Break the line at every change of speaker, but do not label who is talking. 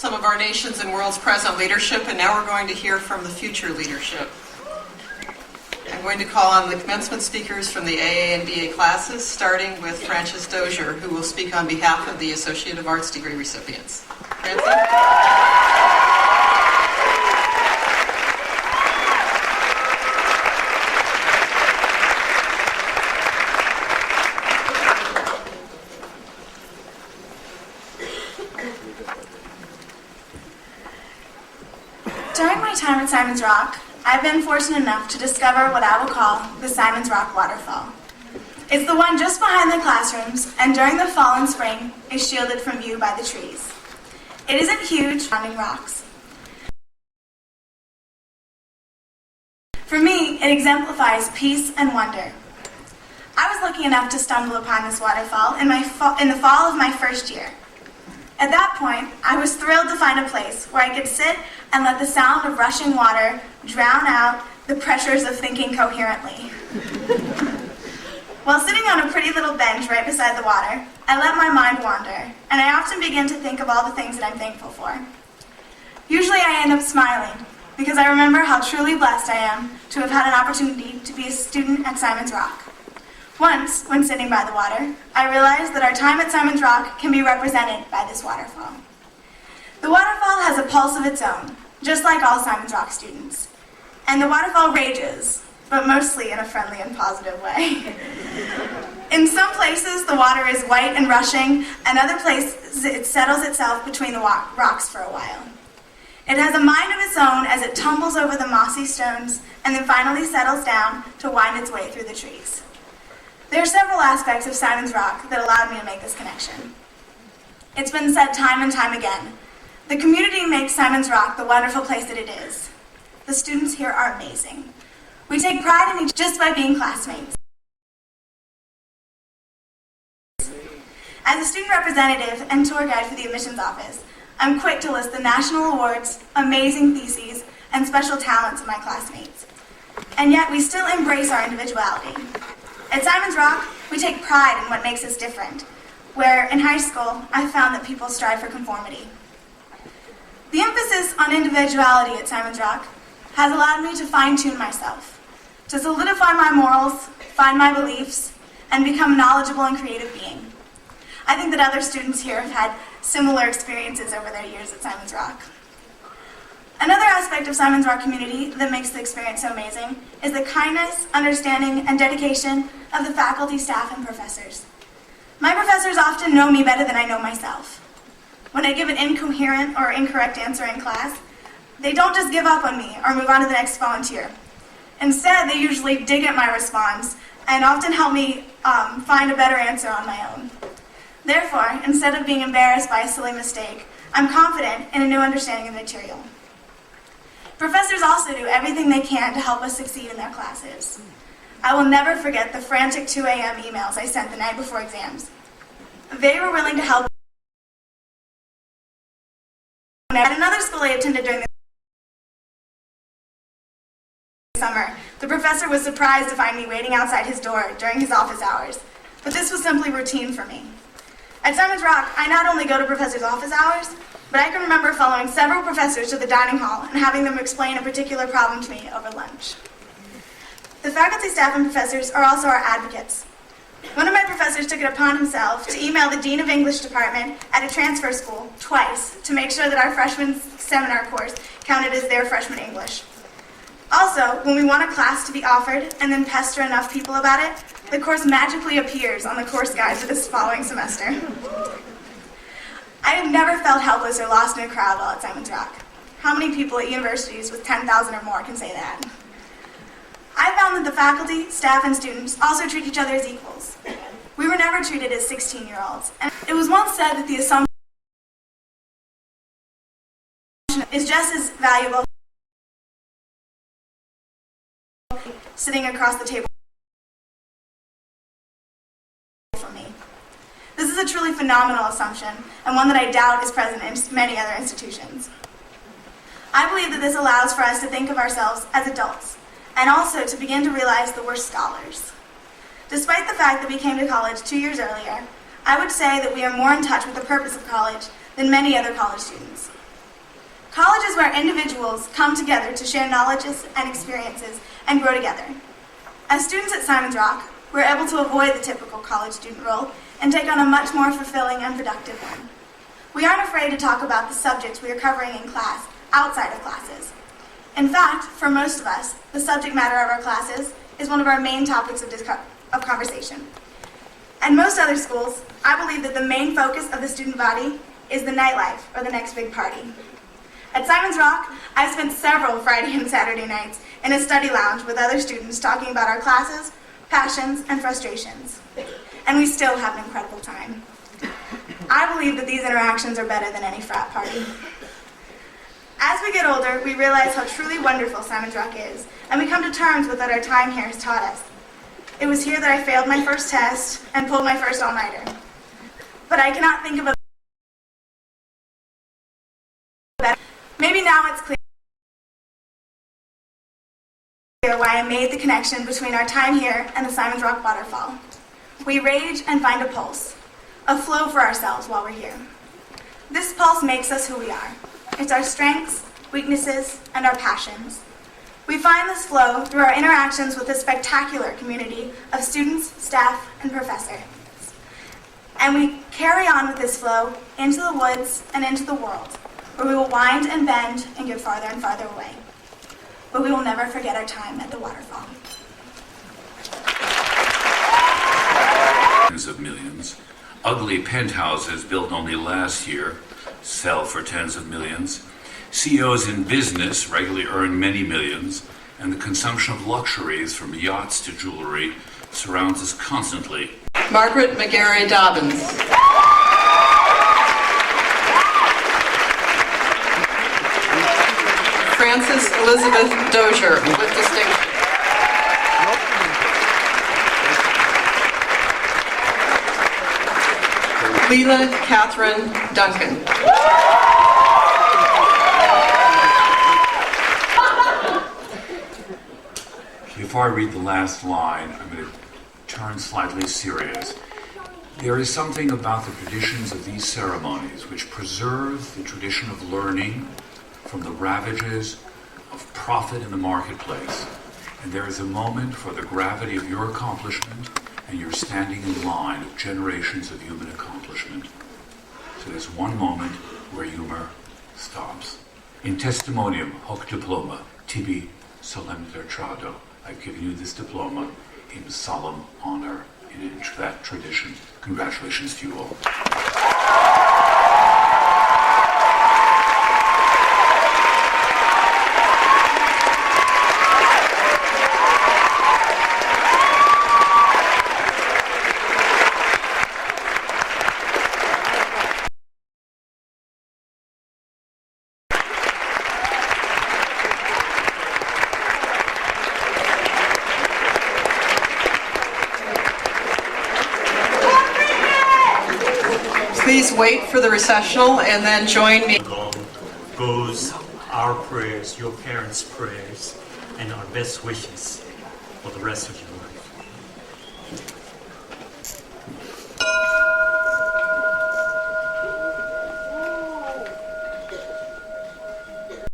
some of our nation's and world's present leadership, and now we're going to hear from the future leadership. I'm going to call on the commencement speakers from the AA and BA classes, starting with Francie Graduation, who will speak on behalf of the Associate of Arts degree recipients. Francie?
During my time at Simon's Rock, I've been fortunate enough to discover what I will call the Simon's Rock waterfall. It's the one just behind the classrooms, and during the fall and spring is shielded from view by the trees. It isn't huge, surrounding rocks. For me, it exemplifies peace and wonder. I was lucky enough to stumble upon this waterfall in the fall of my first year. At that point, I was thrilled to find a place where I could sit and let the sound of rushing water drown out the pressures of thinking coherently. While sitting on a pretty little bench right beside the water, I let my mind wander, and I often begin to think of all the things that I'm thankful for. Usually I end up smiling, because I remember how truly blessed I am to have had an opportunity to be a student at Simon's Rock. Once, when sitting by the water, I realized that our time at Simon's Rock can be represented by this waterfall. The waterfall has a pulse of its own, just like all Simon's Rock students. And the waterfall rages, but mostly in a friendly and positive way. In some places, the water is white and rushing, and other places it settles itself between the rocks for a while. It has a mind of its own as it tumbles over the mossy stones and then finally settles down to wind its way through the trees. There are several aspects of Simon's Rock that allowed me to make this connection. It's been said time and time again, the community makes Simon's Rock the wonderful place that it is. The students here are amazing. We take pride in each just by being classmates. As a student representative and tour guide for the admissions office, I'm quick to list the national awards, amazing theses, and special talents of my classmates. And yet we still embrace our individuality. At Simon's Rock, we take pride in what makes us different, where in high school, I found that people strive for conformity. The emphasis on individuality at Simon's Rock has allowed me to fine-tune myself, to solidify my morals, find my beliefs, and become a knowledgeable and creative being. I think that other students here have had similar experiences over their years at Simon's Rock. Another aspect of Simon's Rock community that makes the experience so amazing is the kindness, understanding, and dedication of the faculty, staff, and professors. My professors often know me better than I know myself. When I give an incoherent or incorrect answer in class, they don't just give up on me or move on to the next volunteer. Instead, they usually dig at my response and often help me find a better answer on my own. Therefore, instead of being embarrassed by a silly mistake, I'm confident in a new understanding of the material. Professors also do everything they can to help us succeed in their classes. I will never forget the frantic 2 a.m. emails I sent the night before exams. They were willing to help. At another school I attended during the summer, the professor was surprised to find me waiting outside his door during his office hours, but this was simply routine for me. At Simon's Rock, I not only go to professors' office hours, but I can remember following several professors to the dining hall and having them explain a particular problem to me over lunch. The faculty, staff, and professors are also our advocates. One of my professors took it upon himself to email the Dean of English Department at a transfer school twice to make sure that our freshman seminar course counted as their freshman English. Also, when we want a class to be offered and then pester enough people about it, the course magically appears on the course guide for this following semester. I have never felt helpless or lost in a crowd while at Simon's Rock. How many people at universities with 10,000 or more can say that? I found that the faculty, staff, and students also treat each other as equals. We were never treated as 16-year-olds. And it was once said that the assumption is just as valuable sitting across the table from me. This is a truly phenomenal assumption, and one that I doubt is present in many other institutions. I believe that this allows for us to think of ourselves as adults, and also to begin to realize that we're scholars. Despite the fact that we came to college 2 years earlier, I would say that we are more in touch with the purpose of college than many other college students. College is where individuals come together to share knowledges and experiences and grow together. As students at Simon's Rock, we're able to avoid the typical college student role and take on a much more fulfilling and productive one. We aren't afraid to talk about the subjects we are covering in class outside of classes. In fact, for most of us, the subject matter of our classes is one of our main topics of conversation. At most other schools, I believe that the main focus of the student body is the nightlife or the next big party. At Simon's Rock, I've spent several Friday and Saturday nights in a study lounge with other students talking about our classes, passions, and frustrations. And we still have an incredible time. I believe that these interactions are better than any frat party. As we get older, we realize how truly wonderful Simon's Rock is, and we come to terms with what our time here has taught us. It was here that I failed my first test and pulled my first all-nighter. But I cannot think of a better. Maybe now it's clear why I made the connection between our time here and the Simon's Rock waterfall. We rage and find a pulse, a flow for ourselves while we're here. This pulse makes us who we are. It's our strengths, weaknesses, and our passions. We find this flow through our interactions with a spectacular community of students, staff, and professors. And we carry on with this flow into the woods and into the world, where we will wind and bend and get farther and farther away. But we will never forget our time at the waterfall.
Of millions. Ugly penthouses built only last year sell for tens of millions. CEOs in business regularly earn many millions, and the consumption of luxuries from yachts to jewelry surrounds us constantly.
Margaret McGarry Dobbins. Frances Elizabeth Dozier with distinction. Leela Catherine Duncan.
Before I read the last line, I'm going to turn slightly serious. There is something about the traditions of these ceremonies which preserve the tradition of learning from the ravages of profit in the marketplace. And there is a moment for the gravity of your accomplishment and you're standing in line of generations of human accomplishment. So there's one moment where humor stops. In testimonium hoc diploma, tibi solemniter trado. I've given you this diploma in solemn honor and in that tradition. Congratulations to you all.
Please wait for the recessional and then join me.
Goes our prayers, your parents' prayers, and our best wishes for the rest of your life.